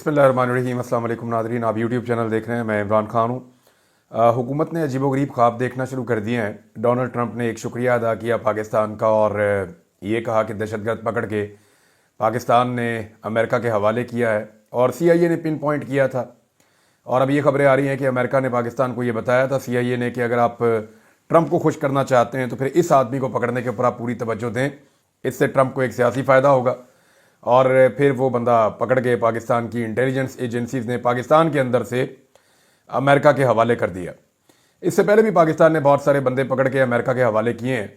बिस्मिल्लाहिर्रहमानिर्रहीम। अस्सलाम वालेकुम नाज़रीन, आप यूट्यूब चैनल देख रहे हैं। मैं इमरान खान हूँ। हुकूमत ने अजीबोगरीब ख्वाब देखना शुरू कर दिए हैं। डोनाल्ड ट्रंप ने एक शुक्रिया अदा किया पाकिस्तान का और ये कहा कि दहशतगर्द पकड़ के पाकिस्तान ने अमेरिका के हवाले किया है और CIA ने पिन पॉइंट किया था। और अब ये खबरें आ रही हैं कि अमेरिका ने पाकिस्तान को ये बताया था, CIA ने, कि अगर आप ट्रंप को खुश करना चाहते हैं तो फिर इस आदमी को पकड़ने के ऊपर आप पूरी तवज्जो दें, इससे ट्रंप को एक सियासी फ़ायदा होगा। और फिर वो बंदा पकड़ के पाकिस्तान की इंटेलिजेंस एजेंसीज़ ने पाकिस्तान के अंदर से अमेरिका के हवाले कर दिया। इससे पहले भी पाकिस्तान ने बहुत सारे बंदे पकड़ के अमेरिका के हवाले किए हैं।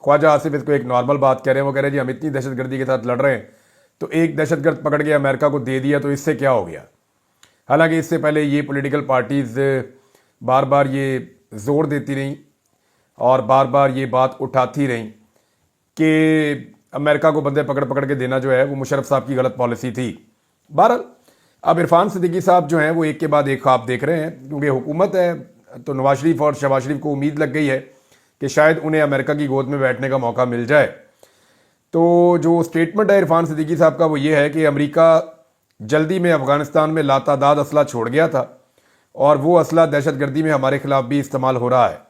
ख्वाजा आसिफ इसको एक नॉर्मल बात कह रहे हैं। वो कह रहे हैं जी हम इतनी दहशतगर्दी के साथ लड़ रहे हैं तो एक दहशतगर्द पकड़ के अमेरिका को दे दिया तो इससे क्या हो गया। हालांकि इससे पहले ये पॉलिटिकल पार्टीज़ बार बार ये जोर देती रहीं और बार बार ये बात उठाती रहीं कि अमेरिका को बंदे पकड़ पकड़ के देना जो है वो मुशर्रफ साहब की गलत पॉलिसी थी। बहरहाल अब इरफान सिद्दीकी साहब जो हैं वो एक के बाद एक ख्वाब देख रहे हैं, क्योंकि हुकूमत है तो नवाज शरीफ और शहबाज शरीफ को उम्मीद लग गई है कि शायद उन्हें अमेरिका की गोद में बैठने का मौका मिल जाए। तो जो स्टेटमेंट है इरफान सिद्दीकी साहब का वो ये है कि अमेरिका जल्दी में अफगानिस्तान में लातादाद असला छोड़ गया था और वो असला दहशतगर्दी में हमारे खिलाफ भी इस्तेमाल हो रहा है।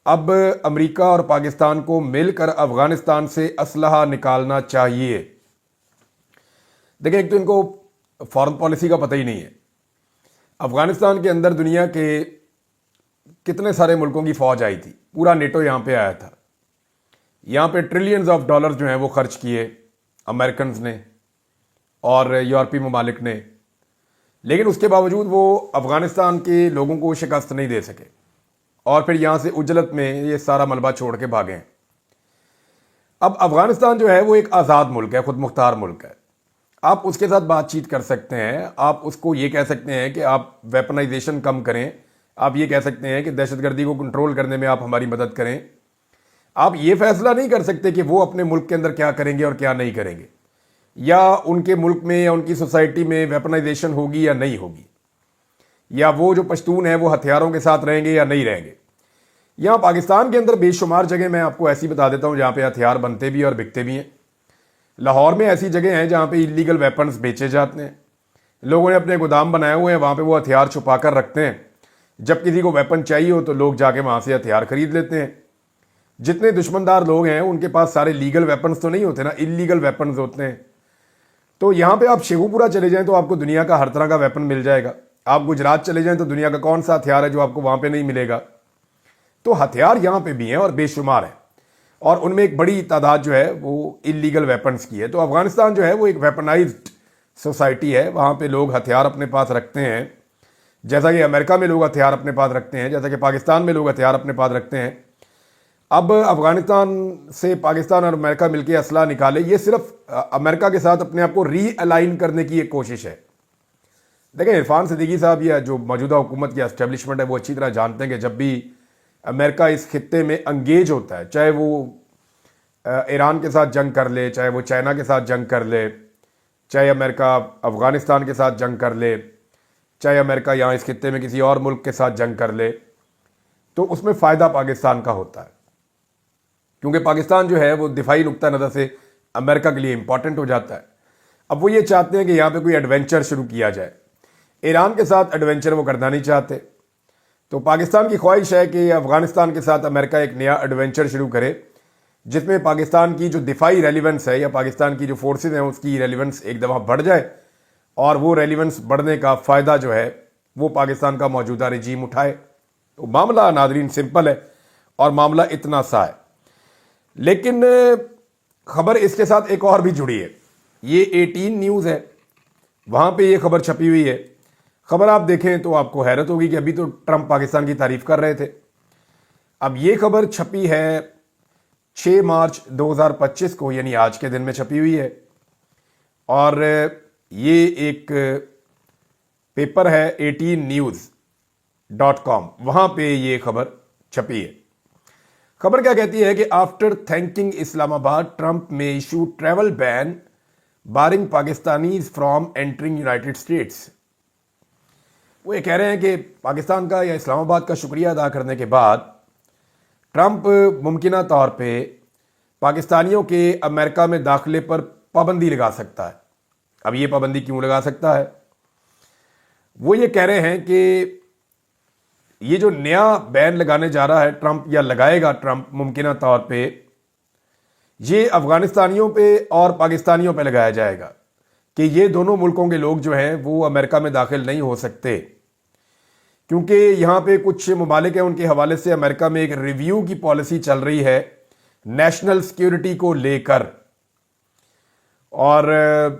अब अमेरिका और पाकिस्तान को मिलकर अफगानिस्तान से असलहा निकालना चाहिए। देखिए, एक तो इनको फॉरेन पॉलिसी का पता ही नहीं है। अफगानिस्तान के अंदर दुनिया के कितने सारे मुल्कों की फौज आई थी, पूरा नेटो यहाँ पे आया था। यहाँ पे ट्रिलियंस ऑफ डॉलर जो हैं वो खर्च किए अमेरिकन ने और यूरोपीय ममालिक ने, लेकिन उसके बावजूद वो अफगानिस्तान के लोगों को शिकस्त नहीं दे सके और फिर यहाँ से उजलत में ये सारा मलबा छोड़ के भागे हैं। अब अफगानिस्तान जो है वो एक आज़ाद मुल्क है, खुद मुख्तार मुल्क है। आप उसके साथ बातचीत कर सकते हैं, आप उसको ये कह सकते हैं कि आप वेपनाइजेशन कम करें, आप ये कह सकते हैं कि दहशतगर्दी को कंट्रोल करने में आप हमारी मदद करें। आप ये फैसला नहीं कर सकते कि वो अपने मुल्क के अंदर क्या करेंगे और क्या नहीं करेंगे, या उनके मुल्क में या उनकी सोसाइटी में वेपनाइजेशन होगी या नहीं होगी, या वो जो पश्तून है वो हथियारों के साथ रहेंगे या नहीं रहेंगे। यहाँ पाकिस्तान के अंदर बेशुमार जगह मैं आपको ऐसी बता देता हूँ जहाँ पे हथियार बनते भी और बिकते भी हैं। लाहौर में ऐसी जगह हैं जहाँ पे इलीगल वेपन्स बेचे जाते हैं। लोगों ने अपने गोदाम बनाए हुए हैं, वहाँ पे वो हथियार छुपा कर रखते हैं। जब किसी को वेपन चाहिए हो तो लोग जाके वहाँ से हथियार खरीद लेते हैं। जितने दुश्मनदार लोग हैं उनके पास सारे लीगल वेपन्स तो नहीं होते ना, इलीगल वेपन्स होते हैं। तो यहाँ पे आप शेखुपुरा चले जाएं तो आपको दुनिया का हर तरह का वेपन मिल जाएगा। आप गुजरात चले जाएं तो दुनिया का कौन सा हथियार है जो आपको वहाँ पे नहीं मिलेगा। तो हथियार यहाँ पे भी हैं और बेशुमार है, और उनमें एक बड़ी तादाद जो है वो इलीगल वेपन्स की है। तो अफगानिस्तान जो है वो एक वेपनाइज्ड सोसाइटी है। वहाँ पे लोग हथियार अपने पास रखते हैं, जैसा कि अमेरिका में लोग हथियार अपने पास रखते हैं, जैसा कि पाकिस्तान में लोग हथियार अपने पास रखते हैं। अब अफगानिस्तान से पाकिस्तान और अमेरिका मिलकर असला निकाले, ये सिर्फ अमेरिका के साथ अपने आप को रीअलाइन करने की एक कोशिश है। देखें, इरफान सिद्दीकी साहब या जो मौजूदा हुकूमत की एस्टेब्लिशमेंट है वो अच्छी तरह जानते हैं कि जब भी अमेरिका इस खित्ते में अंगेज होता है, चाहे वो ईरान के साथ जंग कर ले, चाहे वो चाइना के साथ जंग कर ले, चाहे अमेरिका अफगानिस्तान के साथ जंग कर ले, चाहे अमेरिका यहाँ इस खित्ते में किसी और मुल्क के साथ जंग कर ले, तो उसमें फ़ायदा पाकिस्तान का होता है, क्योंकि पाकिस्तान जो है वो दिफाई नुक्ता नज़र से अमेरिका के लिए इंपॉर्टेंट हो जाता है। अब वो ये चाहते हैं कि यहाँ पे कोई एडवेंचर शुरू किया जाए। ईरान के साथ एडवेंचर वो करना नहीं चाहते, तो पाकिस्तान की ख्वाहिश है कि अफगानिस्तान के साथ अमेरिका एक नया एडवेंचर शुरू करे जिसमें पाकिस्तान की जो दिफाई रेलिवेंस है या पाकिस्तान की जो फोर्सेज हैं उसकी रेलिवेंस एक दफ़ा बढ़ जाए, और वो रेलिवेंस बढ़ने का फ़ायदा जो है वो पाकिस्तान का मौजूदा रजीम उठाए। तो मामला नादरीन सिंपल है और मामला इतना सा है। लेकिन खबर इसके साथ एक और भी जुड़ी है। ये 18 न्यूज़ है, वहाँ पे ये खबर छपी हुई है। खबर आप देखें तो आपको हैरत होगी कि अभी तो ट्रंप पाकिस्तान की तारीफ कर रहे थे। अब ये खबर छपी है 6 मार्च 2025 को, यानी आज के दिन में छपी हुई है, और ये एक पेपर है 18news.com, वहाँ पे ये खबर छपी है। खबर क्या कहती है कि आफ्टर थैंकिंग इस्लामाबाद, ट्रंप में issue travel ban barring Pakistanis from entering United States. वो ये कह रहे हैं कि पाकिस्तान का या इस्लामाबाद का शुक्रिया अदा करने के बाद ट्रंप मुमकिना तौर पे पाकिस्तानियों के अमेरिका में दाखिले पर पाबंदी लगा सकता है। अब ये पाबंदी क्यों लगा सकता है? وہ یہ کہہ رہے ہیں کہ یہ جو نیا بین لگانے جا رہا ہے ٹرمپ یا لگائے گا ٹرمپ ممکنہ طور پہ، یہ افغانستانیوں پہ اور پاکستانیوں پہ لگایا جائے گا کہ یہ دونوں ملکوں کے لوگ جو ہیں وہ امریکہ میں داخل نہیں ہو سکتے، کیونکہ یہاں پہ کچھ ممالک ہیں ان کے حوالے سے امریکہ میں ایک ریویو کی پالیسی چل رہی ہے نیشنل سیکیورٹی کو لے کر، اور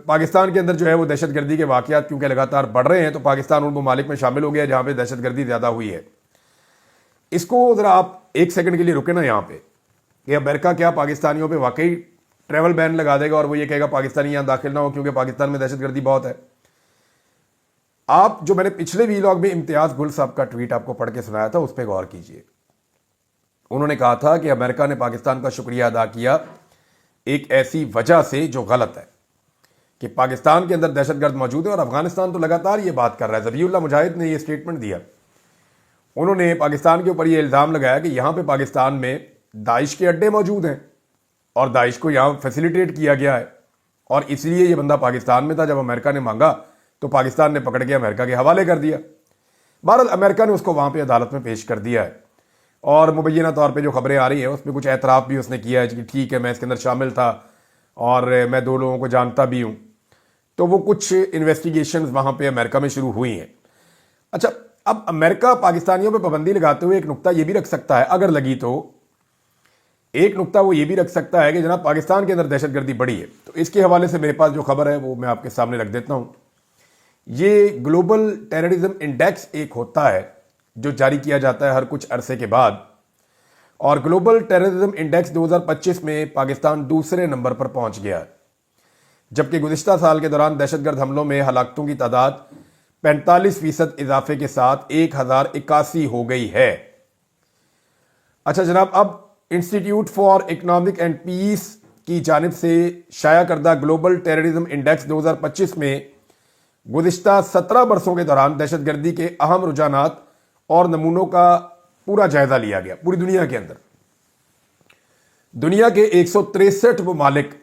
پاکستان کے اندر جو ہے وہ دہشت گردی کے واقعات کیونکہ لگاتار بڑھ رہے ہیں تو پاکستان ان ممالک میں شامل ہو گیا جہاں پہ دہشت گردی زیادہ ہوئی ہے۔ اس کو ذرا آپ ایک سیکنڈ کے لیے رکے نا یہاں پہ کہ امریکہ کیا پاکستانیوں پہ واقعی ٹریول بین لگا دے گا اور وہ یہ کہے گا پاکستانی یہاں داخل نہ ہو کیونکہ پاکستان میں دہشت گردی بہت ہے؟ آپ جو میں نے پچھلے ویلاگ میں امتیاز گل صاحب کا ٹویٹ آپ کو پڑھ کے سنایا تھا اس پہ غور کیجئے۔ انہوں نے کہا تھا کہ امریکہ نے پاکستان کا شکریہ ادا کیا ایک ایسی وجہ سے جو غلط ہے کہ پاکستان کے اندر دہشت گرد موجود ہے، اور افغانستان تو لگاتار یہ بات کر رہا ہے۔ ذبیح اللہ مجاہد نے یہ سٹیٹمنٹ دیا، انہوں نے پاکستان کے اوپر یہ الزام لگایا کہ یہاں پہ پاکستان میں داعش کے اڈے موجود ہیں اور داعش کو یہاں فیسیلیٹیٹ کیا گیا ہے، اور اس لیے یہ بندہ پاکستان میں تھا، جب امریکہ نے مانگا تو پاکستان نے پکڑ کے امریکہ کے حوالے کر دیا۔ بہرحال امریکہ نے اس کو وہاں پہ عدالت میں پیش کر دیا ہے، اور مبینہ طور پہ جو خبریں آ رہی ہیں اس میں کچھ اعتراف بھی اس نے کیا ہے کہ ٹھیک ہے میں اس کے اندر شامل تھا اور میں دو لوگوں کو جانتا بھی ہوں، تو وہ کچھ انویسٹیگیشنز وہاں پہ امریکہ میں شروع ہوئی ہیں۔ اچھا، اب امریکہ پاکستانیوں پہ پابندی لگاتے ہوئے ایک نقطہ یہ بھی رکھ سکتا ہے، اگر لگی تو ایک نقطہ وہ یہ بھی رکھ سکتا ہے کہ جناب پاکستان کے اندر دہشت گردی بڑھی ہے، تو اس کے حوالے سے میرے پاس جو خبر ہے وہ میں آپ کے سامنے رکھ دیتا ہوں۔ یہ گلوبل ٹیررزم انڈیکس ایک ہوتا ہے جو جاری کیا جاتا ہے ہر کچھ عرصے کے بعد، اور گلوبل ٹیررزم انڈیکس 2025 میں پاکستان دوسرے نمبر پر پہنچ گیا ہے، جبکہ گزشتہ سال کے دوران دہشت گرد حملوں میں ہلاکتوں کی تعداد 45% اضافے کے ساتھ 1081 ہو گئی ہے۔ اچھا جناب، اب institute for economic and peace کی جانب سے شائع کردہ گلوبل ٹیررزم انڈیکس 2025 میں گزشتہ 17 برسوں کے دوران دہشت گردی کے اہم رجحانات اور نمونوں کا پورا جائزہ لیا گیا پوری دنیا کے اندر۔ دنیا کے 163 ممالک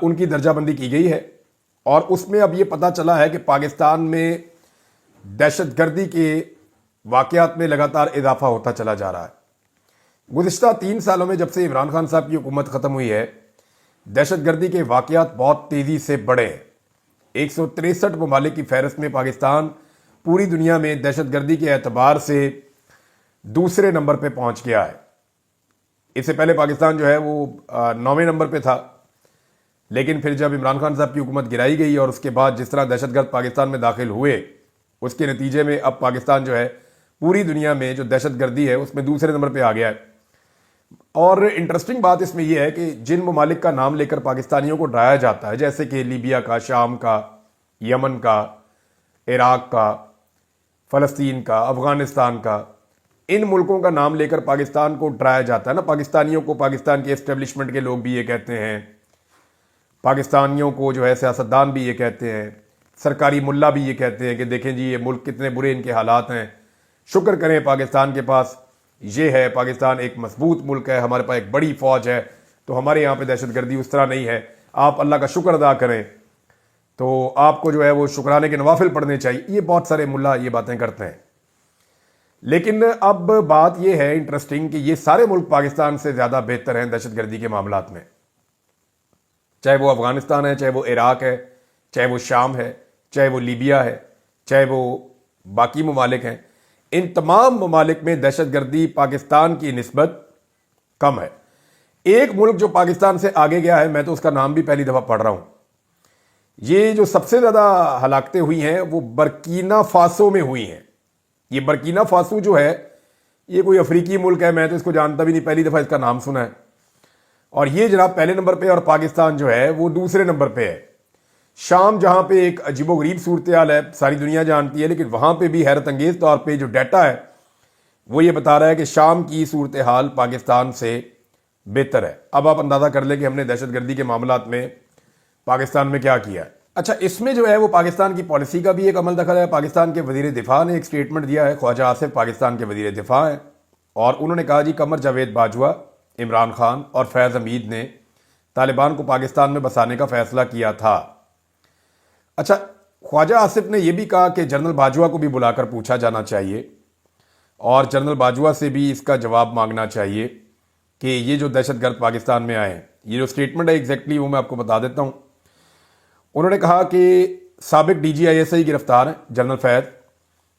ان کی درجہ بندی کی گئی ہے، اور اس میں اب یہ پتہ چلا ہے کہ پاکستان میں دہشت گردی کے واقعات میں لگاتار اضافہ ہوتا چلا جا رہا ہے۔ گزشتہ 3 سالوں میں جب سے عمران خان صاحب کی حکومت ختم ہوئی ہے، دہشت گردی کے واقعات بہت تیزی سے بڑھے ہیں۔ 163 ممالک کی فہرست میں پاکستان پوری دنیا میں دہشت گردی کے اعتبار سے دوسرے نمبر پہ پہنچ گیا ہے۔ اس سے پہلے پاکستان جو ہے وہ 9ویں نمبر پہ تھا، لیکن پھر جب عمران خان صاحب کی حکومت گرائی گئی اور اس کے بعد جس طرح دہشت گرد پاکستان میں داخل ہوئے، اس کے نتیجے میں اب پاکستان جو ہے پوری دنیا میں جو دہشت گردی ہے اس میں دوسرے نمبر پہ آ گیا ہے۔ اور انٹرسٹنگ بات اس میں یہ ہے کہ جن ممالک کا نام لے کر پاکستانیوں کو ڈرایا جاتا ہے، جیسے کہ لیبیا کا، شام کا، یمن کا، عراق کا، فلسطین کا، افغانستان کا، ان ملکوں کا نام لے کر پاکستان کو ڈرایا جاتا ہے نا، پاکستانیوں کو پاکستان کے اسٹیبلشمنٹ کے لوگ بھی یہ کہتے ہیں، پاکستانیوں کو جو ہے سیاستدان بھی یہ کہتے ہیں، سرکاری ملا بھی یہ کہتے ہیں کہ دیکھیں جی یہ ملک کتنے برے ان کے حالات ہیں، شکر کریں پاکستان کے پاس یہ ہے، پاکستان ایک مضبوط ملک ہے، ہمارے پاس ایک بڑی فوج ہے، تو ہمارے یہاں پہ دہشت گردی اس طرح نہیں ہے، آپ اللہ کا شکر ادا کریں، تو آپ کو جو ہے وہ شکرانے کے نوافل پڑھنے چاہیے۔ یہ بہت سارے ملا یہ باتیں کرتے ہیں، لیکن اب بات یہ ہے انٹرسٹنگ کہ یہ سارے ملک پاکستان سے زیادہ بہتر ہیں دہشت گردی کے معاملات میں، چاہے وہ افغانستان ہے، چاہے وہ عراق ہے، چاہے وہ شام ہے، چاہے وہ لیبیا ہے، چاہے وہ باقی ممالک ہیں۔ ان تمام ممالک میں دہشت گردی پاکستان کی نسبت کم ہے۔ ایک ملک جو پاکستان سے آگے گیا ہے، میں تو اس کا نام بھی پہلی دفعہ پڑھ رہا ہوں، یہ جو سب سے زیادہ ہلاکتیں ہوئی ہیں وہ برکینا فاسو میں ہوئی ہیں۔ یہ برکینا فاسو جو ہے یہ کوئی افریقی ملک ہے، میں تو اس کو جانتا بھی نہیں، پہلی دفعہ اس کا نام سنا ہے، اور یہ جناب پہلے نمبر پہ، اور پاکستان جو ہے وہ دوسرے نمبر پہ ہے۔ شام جہاں پہ ایک عجیب و غریب صورتحال ہے، ساری دنیا جانتی ہے، لیکن وہاں پہ بھی حیرت انگیز طور پہ جو ڈیٹا ہے وہ یہ بتا رہا ہے کہ شام کی صورتحال پاکستان سے بہتر ہے۔ اب آپ اندازہ کر لیں کہ ہم نے دہشت گردی کے معاملات میں پاکستان میں کیا کیا ہے۔ اچھا، اس میں جو ہے وہ پاکستان کی پالیسی کا بھی ایک عمل دخل ہے۔ پاکستان کے وزیر دفاع نے ایک سٹیٹمنٹ دیا ہے، خواجہ آصف پاکستان کے وزیر دفاع ہیں، اور انہوں نے کہا جی قمر جاوید باجوہ، عمران خان اور فیض حمید نے طالبان کو پاکستان میں بسانے کا فیصلہ کیا تھا۔ اچھا، ख्वाजा आसिफ ने यह भी कहा कि जनरल बाजवा को भी बुलाकर पूछा जाना चाहिए और जनरल बाजवा से भी इसका जवाब मांगना चाहिए कि ये जो दहशतगर्द पाकिस्तान में आए हैं, ये जो स्टेटमेंट है एग्जैक्टली वो मैं आपको बता देता हूं। उन्होंने कहा कि साबिक DGISI गिरफ्तार हैं जनरल फैद,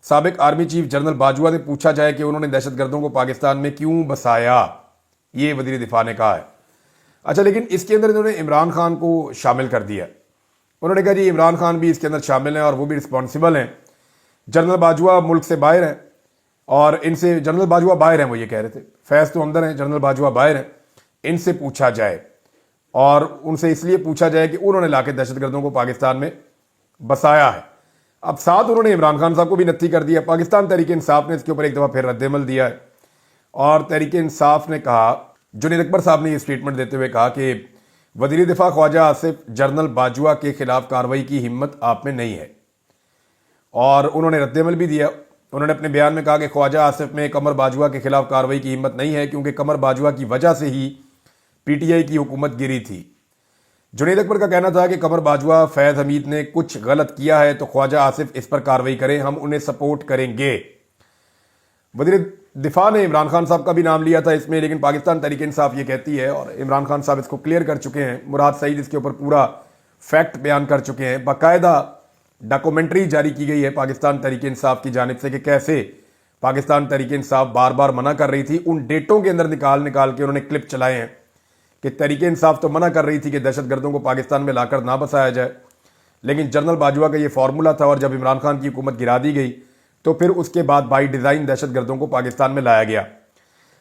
साबिक आर्मी चीफ जनरल बाजवा ने पूछा जाए कि उन्होंने दहशतगर्दों को पाकिस्तान में क्यों बसाया, ये वजीर दिफा ने कहा है। अच्छा, लेकिन इसके अंदर इन्होंने इमरान खान को शामिल कर दिया। उन्होंने कहा जी इमरान खान भी इसके अंदर शामिल हैं और वो भी रिस्पॉन्सिबल हैं। जनरल बाजवा मुल्क से बाहर हैं और इनसे, जनरल बाजवा बाहर हैं वो ये कह रहे थे, फैज तो अंदर हैं, जनरल बाजवा बाहर हैं, इनसे पूछा जाए और उनसे इसलिए पूछा जाए कि उन्होंने लाके दहशतगर्दों को पाकिस्तान में बसाया है। अब साथ उन्होंने इमरान खान साहब को भी नत्थी कर दिया। पाकिस्तान तहरीक इंसाफ ने इसके ऊपर एक दफ़ा फिर रद्दमल दिया है और तहरीक इंसाफ ने कहा, जुनैद अकबर साहब ने ये स्टेटमेंट देते हुए कहा कि वज़ीर दिफा ख्वाजा आसिफ, जनरल बाजवा के खिलाफ कार्रवाई की हिम्मत आप में नहीं है। और उन्होंने रद्दमल भी दिया। उन्होंने अपने बयान में कहा कि ख्वाजा आसिफ में कमर बाजवा के खिलाफ कार्रवाई की हिम्मत नहीं है क्योंकि कमर बाजवा की वजह से ही PTI की हुकूमत गिरी थी। जुनैद अकबर का कहना था कि कमर बाजवा, फैज हमीद ने कुछ गलत किया है तो ख्वाजा आसिफ इस पर कार्रवाई करें, हम उन्हें सपोर्ट करेंगे। वज़ीर दिफा ने इमरान खान साहब का भी नाम लिया था इसमें, लेकिन पाकिस्तान तहरीक इंसाफ ये कहती है और इमरान खान साहब इसको क्लियर कर चुके हैं, मुराद सईद इसके ऊपर पूरा फैक्ट बयान कर चुके हैं। बाकायदा डॉक्यूमेंट्री जारी की गई है पाकिस्तान तहरीक इंसाफ की जानिब से कि कैसे पाकिस्तान तहरीक इंसाफ बार बार मना कर रही थी। उन डेटों के अंदर निकाल निकाल के उन्होंने क्लिप चलाए हैं कि तहरीक इंसाफ तो मना कर रही थी कि दहशतगर्दों को पाकिस्तान में लाकर ना बसाया जाए, लेकिन जनरल बाजवा का ये फॉर्मूला था और जब इमरान खान की हुकूमत गिरा दी गई तो फिर उसके बाद बाई डिज़ाइन दहशतगर्दों को पाकिस्तान में लाया गया।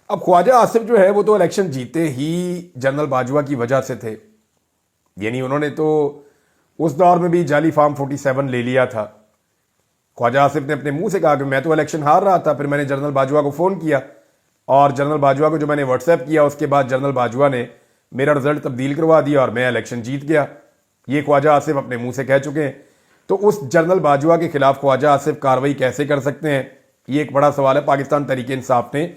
अब ख्वाजा आसिफ जो है वो तो इलेक्शन जीते ही जनरल बाजवा की वजह से थे, यानी उन्होंने तो उस दौर में भी जाली फार्म 47 ले लिया था। ख्वाजा आसिफ ने अपने मुंह से कहा कि मैं तो इलेक्शन हार रहा था, फिर मैंने जनरल बाजवा को फ़ोन किया और जनरल बाजवा को जो मैंने व्हाट्सएप किया उसके बाद जनरल बाजवा ने मेरा रिजल्ट तब्दील करवा दिया और मैं इलेक्शन जीत गया। ये ख्वाजा आसिफ अपने मुंह से कह चुके हैं। तो उस जनरल बाजवा के खिलाफ ख्वाजा आसिफ कार्रवाई कैसे कर सकते हैं, ये एक बड़ा सवाल है। पाकिस्तान तहरीक इंसाफ ने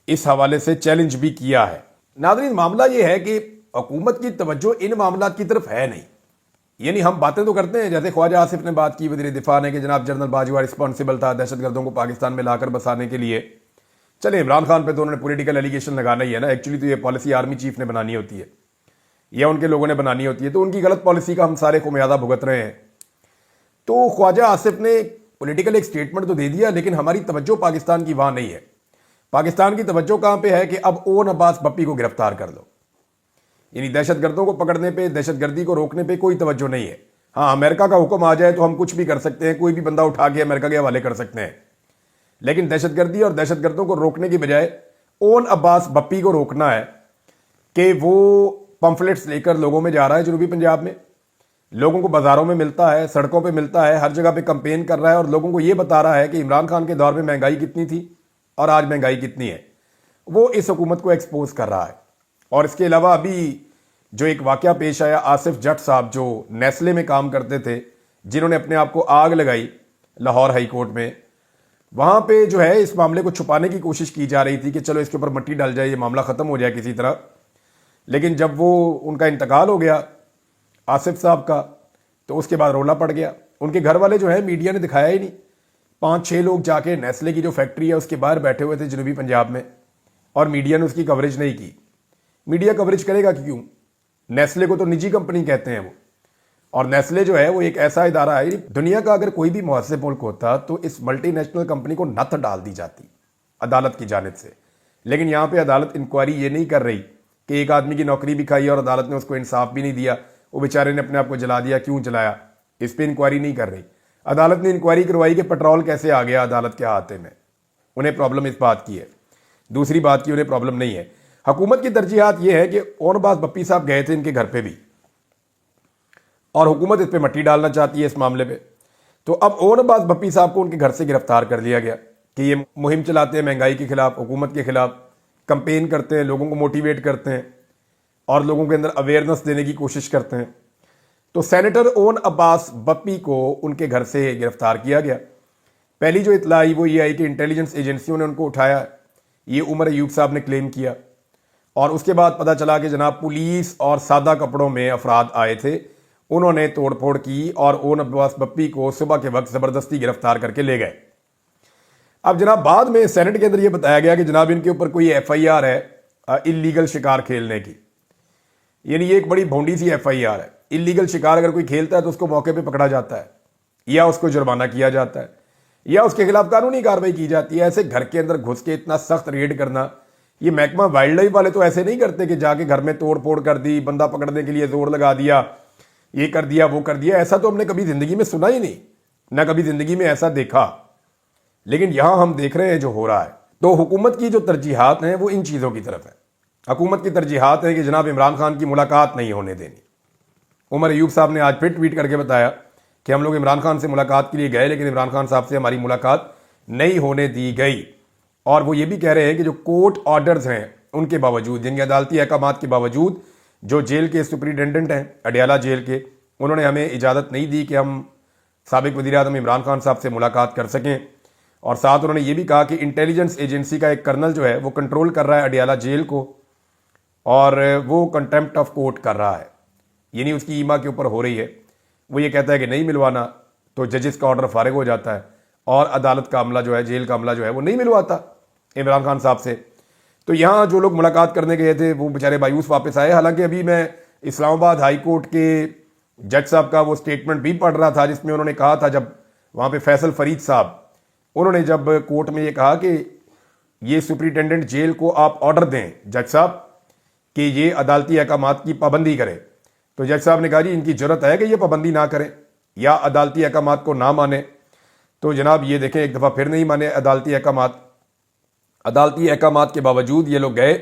इस हवाले से चैलेंज भी किया है। नाज़रीन, मामला ये है कि हुकूमत की तवज्जो इन मामलात की तरफ है नहीं। यानी हम बातें तो करते हैं, जैसे ख्वाजा आसिफ ने बात की वज़ीर दिफा ने कि जनाब जनरल बाजवा रिस्पॉन्सिबल था दहशतगर्दों को पाकिस्तान में लाकर बसाने के लिए। चले इमरान खान पे तो उन्होंने पॉलिटिकल एलिगेशन लगाना ही है ना, एक्चुअली तो ये पॉलिसी आर्मी चीफ ने बनानी होती है या उनके लोगों ने बनानी होती है, तो उनकी गलत पॉलिसी का हम सारे को मुयादा भुगत रहे हैं। तो ख्वाजा आसिफ ने पॉलिटिकल एक स्टेटमेंट तो दे दिया, लेकिन हमारी तवज्जो पाकिस्तान की वहां नहीं है। पाकिस्तान की तवज्जो कहां पे है कि अब ओन अब्बास बप्पी को गिरफ्तार कर लो, यानी दहशतगर्दों को पकड़ने पे, दहशतगर्दी को रोकने पे कोई तवज्जो नहीं है। हाँ, अमेरिका का हुक्म आ जाए तो हम कुछ भी कर सकते हैं, कोई भी बंदा उठा के अमेरिका के हवाले कर सकते हैं, लेकिन दहशतगर्दी और दहशतगर्दों को रोकने की बजाय ओन अब्बास बप्पी को रोकना है कि वो पंफलेट्स लेकर लोगों में जा रहा है, जनूबी पंजाब में लोगों को बाजारों में मिलता है, सड़कों पे मिलता है, हर जगह पे कंपेन कर रहा है और लोगों को ये बता रहा है कि इमरान खान के दौर में महंगाई कितनी थी और आज महंगाई कितनी है। वो इस हुकूमत को एक्सपोज कर रहा है। और इसके अलावा अभी जो एक वाकया पेश आया, आसिफ जट साहब जो नेस्ले में काम करते थे, जिन्होंने अपने आप को आग लगाई लाहौर हाई कोर्ट में, वहां पे जो है इस मामले को छुपाने की कोशिश की जा रही थी कि चलो इसके ऊपर मिट्टी डाल जाए, ये मामला खत्म हो जाए किसी तरह। लेकिन जब वो उनका इंतकाल हो गया आसिफ साहब का, तो उसके बाद रोला पड़ गया। उनके घर वाले जो है मीडिया ने दिखाया ही नहीं। 5-6 लोग जाके नेस्ले की जो फैक्ट्री है उसके बाहर बैठे हुए थे जनूबी पंजाब में, और मीडिया ने उसकी कवरेज नहीं की। मीडिया कवरेज करेगा क्यों? नेस्ले को तो निजी कंपनी कहते हैं वो, और नेस्ले जो है वो एक ऐसा इदारा है, दुनिया का अगर कोई भी मुहस्सिब मुल्क होता तो इस मल्टीनेशनल कंपनी को नत्थ डाल दी जाती अदालत की जानिब से। लेकिन यहाँ पे अदालत इंक्वायरी ये नहीं कर रही कि एक आदमी की नौकरी भी खाई और अदालत ने उसको इंसाफ भी नहीं दिया, वो बेचारे ने अपने आप को जला दिया, क्यों जलाया, इस पर इंक्वायरी नहीं कर रही। अदालत ने इंक्वायरी करवाई कि पेट्रोल कैसे आ गया अदालत के हाथे में। उन्हें प्रॉब्लम इस बात की है, दूसरी बात की उन्हें प्रॉब्लम नहीं है। हुकूमत की तरजीहात यह है कि ओन अब्बास बप्पी साहब गए थे इनके घर पे भी, और हुकूमत इस पे मट्टी डालना चाहती है इस मामले पे। तो अब ओन अब्बास बप्पी साहब को उनके घर से गिरफ्तार कर लिया गया कि ये मुहिम चलाते हैं महंगाई के खिलाफ, हुकूमत के खिलाफ कंपेन करते हैं, लोगों को मोटिवेट करते हैं और लोगों के अंदर अवेयरनेस देने की कोशिश करते हैं। तो सेनेटर ओन अब्बास बप्पी को उनके घर से गिरफ्तार किया गया। पहली जो इतला आई वो ये आई कि इंटेलिजेंस एजेंसियों ने उनको उठाया, ये उमर अयूब साहब ने क्लेम किया, और उसके बाद पता चला कि जनाब पुलिस और सादा कपड़ों में अफराद आए थे انہوں نے توڑ پھوڑ کی اور اون عباس بپی کو صبح کے وقت زبردستی گرفتار کر کے لے گئے۔ اب جناب بعد میں سینٹ کے اندر یہ بتایا گیا کہ جناب ان کے اوپر کوئی ایف آئی آر ہے اللیگل شکار کھیلنے کی، یعنی یہ ایک بڑی Bhondi C F I R ہے۔ اللیگل شکار اگر کوئی کھیلتا ہے تو اس کو موقع پہ پکڑا جاتا ہے یا اس کو جرمانہ کیا جاتا ہے یا اس کے خلاف قانونی کارروائی کی جاتی ہے۔ ایسے گھر کے اندر گھس کے اتنا سخت ریڈ کرنا، یہ محکمہ وائلڈ لائف والے تو ایسے نہیں کرتے کہ جا کے گھر میں توڑ پھوڑ کر دی، بندہ پکڑنے کے لیے زور لگا دیا، یہ کر دیا وہ کر دیا۔ ایسا تو ہم نے کبھی زندگی میں سنا ہی نہیں، نہ کبھی زندگی میں ایسا دیکھا، لیکن یہاں ہم دیکھ رہے ہیں جو ہو رہا ہے۔ تو حکومت کی جو ترجیحات ہیں وہ ان چیزوں کی طرف ہے۔ حکومت کی ترجیحات ہے کہ جناب عمران خان کی ملاقات نہیں ہونے دینی۔ عمر ایوب صاحب نے آج پھر ٹویٹ کر کے بتایا کہ ہم لوگ عمران خان سے ملاقات کے لیے گئے لیکن عمران خان صاحب سے ہماری ملاقات نہیں ہونے دی گئی، اور وہ یہ بھی کہہ رہے ہیں کہ جو کورٹ آرڈرز ہیں ان کے باوجود، یعنی عدالتی احکامات کے باوجود، جو جیل کے سپرنٹینڈنٹ ہیں اڈیالہ جیل کے، انہوں نے ہمیں اجازت نہیں دی کہ ہم سابق وزیر اعظم عمران خان صاحب سے ملاقات کر سکیں۔ اور ساتھ انہوں نے یہ بھی کہا کہ انٹیلیجنس ایجنسی کا ایک کرنل جو ہے وہ کنٹرول کر رہا ہے اڈیالہ جیل کو، اور وہ کنٹمپٹ آف کورٹ کر رہا ہے، یعنی اس کی ایما کے اوپر ہو رہی ہے۔ وہ یہ کہتا ہے کہ نہیں ملوانا تو ججز کا آرڈر فارغ ہو جاتا ہے، اور عدالت کا عملہ جو ہے، جیل کا عملہ جو ہے وہ نہیں ملواتا عمران خان صاحب سے۔ تو یہاں جو لوگ ملاقات کرنے گئے تھے وہ بیچارے مایوس واپس آئے۔ حالانکہ ابھی میں اسلام آباد ہائی کورٹ کے جج صاحب کا وہ سٹیٹمنٹ بھی پڑھ رہا تھا، جس میں انہوں نے کہا تھا، جب وہاں پہ فیصل فرید صاحب، انہوں نے جب کورٹ میں یہ کہا کہ یہ سپرنٹینڈنٹ جیل کو آپ آرڈر دیں جج صاحب کہ یہ عدالتی احکامات کی پابندی کرے، تو جج صاحب نے کہا جی ان کی جرت ہے کہ یہ پابندی نہ کریں یا عدالتی احکامات کو نہ مانیں۔ تو جناب یہ دیکھیں ایک دفعہ پھر نہیں مانے عدالتی احکامات۔ عدالتی احکامات کے باوجود یہ لوگ گئے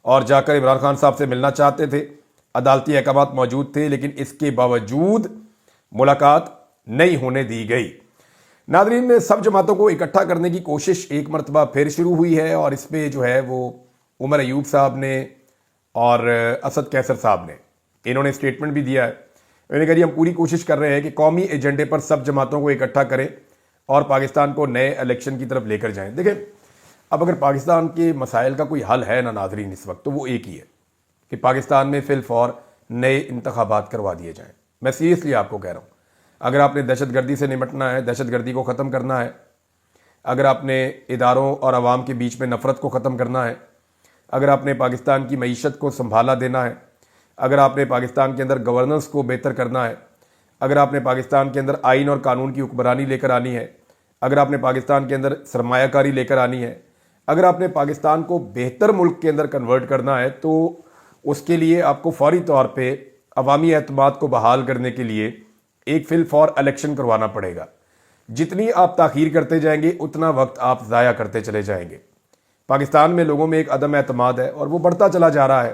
اور جا کر عمران خان صاحب سے ملنا چاہتے تھے، عدالتی احکامات موجود تھے، لیکن اس کے باوجود ملاقات نہیں ہونے دی گئی۔ ناظرین، میں سب جماعتوں کو اکٹھا کرنے کی کوشش ایک مرتبہ پھر شروع ہوئی ہے، اور اس پہ جو ہے وہ عمر ایوب صاحب نے اور اسد کیسر صاحب نے، انہوں نے سٹیٹمنٹ بھی دیا ہے۔ انہوں نے کہا جی ہم پوری کوشش کر رہے ہیں کہ قومی ایجنڈے پر سب جماعتوں کو اکٹھا کریں اور پاکستان کو نئے الیکشن کی طرف لے کر جائیں۔ دیکھیں، اب اگر پاکستان کے مسائل کا کوئی حل ہے نا ناظرین اس وقت، تو وہ ایک ہی ہے کہ پاکستان میں فی الفور نئے انتخابات کروا دیے جائیں۔ میں سیریسلی آپ کو کہہ رہا ہوں، اگر آپ نے دہشت گردی سے نمٹنا ہے، دہشت گردی کو ختم کرنا ہے، اگر آپ نے اداروں اور عوام کے بیچ میں نفرت کو ختم کرنا ہے، اگر آپ نے پاکستان کی معیشت کو سنبھالا دینا ہے، اگر آپ نے پاکستان کے اندر گورننس کو بہتر کرنا ہے، اگر آپ نے پاکستان کے اندر آئین اور قانون کی حکمرانی لے کر آنی ہے، اگر آپ نے پاکستان کے اندر سرمایہ کاری لے کر آنی ہے، اگر آپ نے پاکستان کو بہتر ملک کے اندر کنورٹ کرنا ہے، تو اس کے لیے آپ کو فوری طور پہ عوامی اعتماد کو بحال کرنے کے لیے ایک فی الفور الیکشن کروانا پڑے گا۔ جتنی آپ تاخیر کرتے جائیں گے اتنا وقت آپ ضائع کرتے چلے جائیں گے۔ پاکستان میں لوگوں میں ایک عدم اعتماد ہے اور وہ بڑھتا چلا جا رہا ہے۔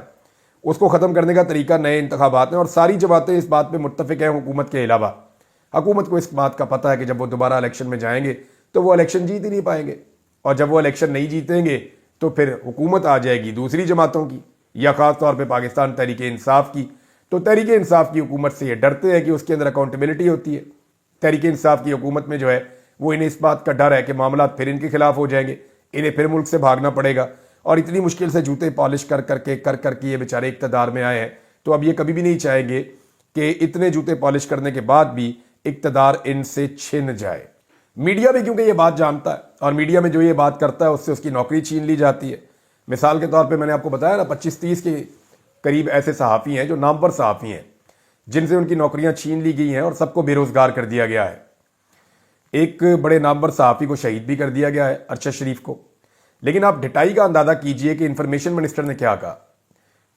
اس کو ختم کرنے کا طریقہ نئے انتخابات ہیں، اور ساری جماعتیں اس بات پہ متفق ہیں حکومت کے علاوہ۔ حکومت کو اس بات کا پتہ ہے کہ جب وہ دوبارہ الیکشن میں جائیں گے تو وہ الیکشن جیت ہی نہیں پائیں گے، اور جب وہ الیکشن نہیں جیتیں گے تو پھر حکومت آ جائے گی دوسری جماعتوں کی، یا خاص طور پہ پاکستان تحریک انصاف کی۔ تو تحریک انصاف کی حکومت سے یہ ڈرتے ہیں کہ اس کے اندر اکاؤنٹیبلٹی ہوتی ہے۔ تحریک انصاف کی حکومت میں جو ہے وہ انہیں اس بات کا ڈر ہے کہ معاملات پھر ان کے خلاف ہو جائیں گے، انہیں پھر ملک سے بھاگنا پڑے گا، اور اتنی مشکل سے جوتے پالش کر کے یہ بیچارے اقتدار میں آئے ہیں، تو اب یہ کبھی بھی نہیں چاہیں گے کہ اتنے جوتے پالش کرنے کے بعد بھی اقتدار ان سے چھن جائے۔ میڈیا بھی کیونکہ یہ بات جانتا ہے، اور میڈیا میں جو یہ بات کرتا ہے اس سے اس کی نوکری چھین لی جاتی ہے۔ مثال کے طور پہ میں نے آپ کو بتایا نا 25-30 کے قریب ایسے صحافی ہیں جو نام پر صحافی ہیں، جن سے ان کی نوکریاں چھین لی گئی ہیں اور سب کو بے روزگار کر دیا گیا ہے۔ ایک بڑے نامور صحافی کو شہید بھی کر دیا گیا ہے، ارشد شریف کو۔ لیکن آپ ڈٹائی کا اندازہ کیجئے کہ انفارمیشن منسٹر نے کیا کہا۔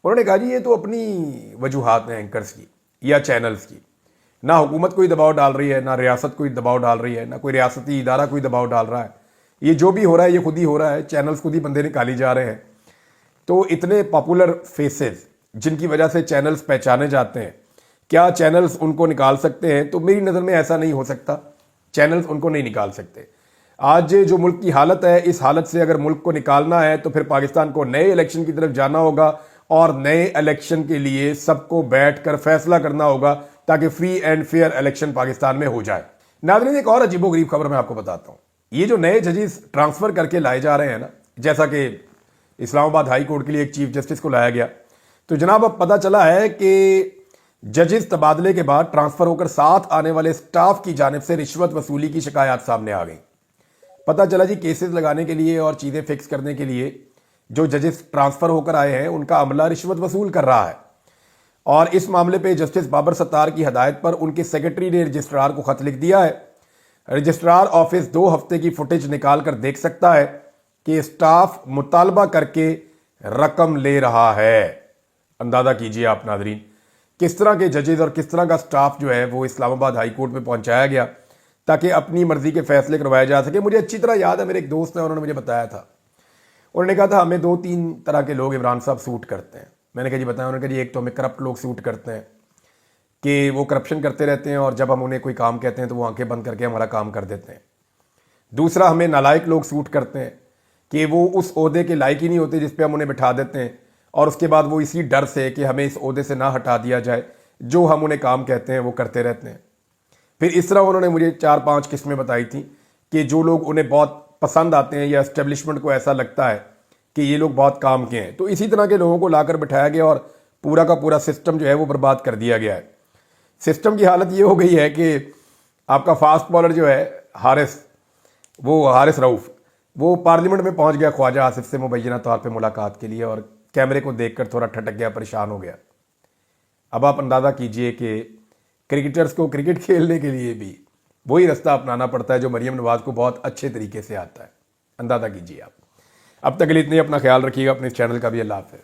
انہوں نے کہا جی یہ تو اپنی وجوہات ہیں اینکرز کی یا چینلز کی، نہ حکومت کوئی دباؤ ڈال رہی ہے، نہ ریاست کوئی دباؤ ڈال رہی ہے، نہ کوئی ریاستی ادارہ کوئی دباؤ ڈال رہا ہے، یہ جو بھی ہو رہا ہے یہ خود ہی ہو رہا ہے، چینلز خود ہی بندے نکالی جا رہے ہیں۔ تو اتنے پاپولر فیسز جن کی وجہ سے چینلز پہچانے جاتے ہیں، کیا چینلز ان کو نکال سکتے ہیں؟ تو میری نظر میں ایسا نہیں ہو سکتا، چینلز ان کو نہیں نکال سکتے۔ آج جو ملک کی حالت ہے، اس حالت سے اگر ملک کو نکالنا ہے تو پھر پاکستان کو نئے الیکشن کی طرف جانا ہوگا، اور نئے الیکشن کے لیے سب کو بیٹھ کر فیصلہ کرنا ہوگا تاکہ free and fair election Pakistan میں ہو جائے۔ ناظرین، ایک اور عجیب و غریب خبر میں آپ کو بتاتا ہوں۔ یہ جو نئے ججز ٹرانسفر کر کے لائے جا رہے ہیں نا، جیسا کہ اسلام آباد ہائی کورٹ کے لیے ایک چیف جسٹس کو لایا گیا، تو جناب اب پتہ چلا ہے کہ जजेस तबादले के बाद ट्रांसफर होकर साथ आने वाले स्टाफ की जानिब से रिश्वत वसूली की शिकायत सामने आ गई। पता चला जी केसेस लगाने के लिए और चीजें फिक्स करने के लिए जो जजेस ट्रांसफर होकर आए हैं उनका अमला रिश्वत वसूल कर रहा है। और इस मामले पे जस्टिस बाबर सत्तार की हदायत पर उनके सेक्रेटरी ने रजिस्ट्रार को खत लिख दिया है। रजिस्ट्रार ऑफिस 2 हफ्ते की फुटेज निकाल कर देख सकता है कि स्टाफ मुतालबा करके रकम ले रहा है। अंदाजा कीजिए आप नाजरीन किस तरह के जजेस और किस तरह का स्टाफ जो है वो इस्लामाबाद हाई कोर्ट में पहुंचाया गया ताकि अपनी मर्जी के फैसले करवाए जा सके। मुझे अच्छी तरह याद है, मेरे एक दोस्त ने, उन्होंने मुझे बताया था, उन्होंने कहा था हमें 2-3 तरह के लोग इमरान साहब सूट करते हैं। मैंने कहा जी बताया। उन्होंने कहा जी एक तो हमें करप्ट लोग सूट करते हैं कि वो करप्शन करते रहते हैं और जब हम उन्हें कोई काम कहते हैं तो वो आंखें बंद करके हमारा काम कर देते हैं। दूसरा हमें नालायक लोग सूट करते हैं कि वो उस ओहदे के लायक ही नहीं होते जिस पे हम उन्हें बिठा देते हैं और उसके बाद वो इसी डर से कि हमें इस ओहदे से ना हटा दिया जाए जो हम उन्हें काम कहते हैं वो करते रहते हैं। फिर इस तरह उन्होंने मुझे 4-5 किस्में बताई थी कि जो लोग उन्हें बहुत पसंद आते हैं या एस्टेब्लिशमेंट को ऐसा लगता है कि ये लोग बहुत काम के हैं, तो इसी तरह के लोगों को लाकर बिठाया गया और पूरा का पूरा सिस्टम जो है वो बर्बाद कर दिया गया है। सिस्टम की हालत ये हो गई है कि आपका फास्ट बॉलर जो है हारिस रऊफ, वो पार्लियामेंट में पहुंच गया ख्वाजा आसिफ से मुबैना तौर पे मुलाकात के लिए और कैमरे को देखकर थोड़ा ठटक गया, परेशान हो गया। अब आप अंदाज़ा कीजिए कि क्रिकेटर्स को क्रिकेट खेलने के लिए भी वही रास्ता अपनाना पड़ता है जो मरियम नवाज को बहुत अच्छे तरीके से आता है। अंदाज़ा कीजिए आप। अब तक के लिए इतने, अपना ख्याल रखिएगा, अपने इस चैनल का भी। अल्लाह हाफ़िज़।